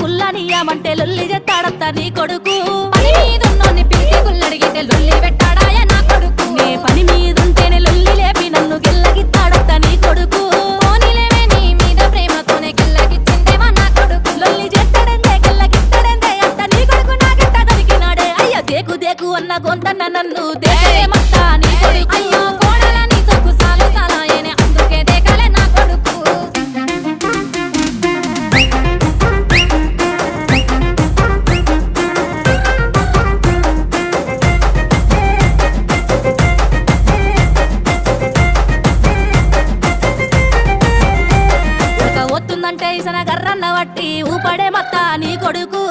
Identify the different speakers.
Speaker 1: గుల్లానియమంటే లొల్లి చెత్తాడంత నీ కొడుకు పని మీదున్నోన్ని పిలిచి గుల్లడిగితే లొల్లి పెట్టాడాయ నా కొడుకు నే పని మీదుంటేనే లొల్లి లేపి నన్ను గెల్లగిత్తాడంత నీ కొడుకు పోనీలేవే నీ మీద ప్రేమతోనే గెల్లగిచ్చిందేవా నా కొడుకు లొల్లి చేస్తాడంతే గెల్లగిత్తాడంతే అంత నీ కొడుకు నాకెట్ట దొరికినాడే అయ్యో దేకు దేకు అన్న గొంతన్న నన్ను దేశమత్తా నీ కొడుకు అయ్యో కోడలని సొక్కు సాలు సాలాయనే అందుకే దేకాలే నా కొడుకు ఒత్తుందంటే ఇసన గర్రన్న వట్టి ఊపడే మత్త నీ కొడుకు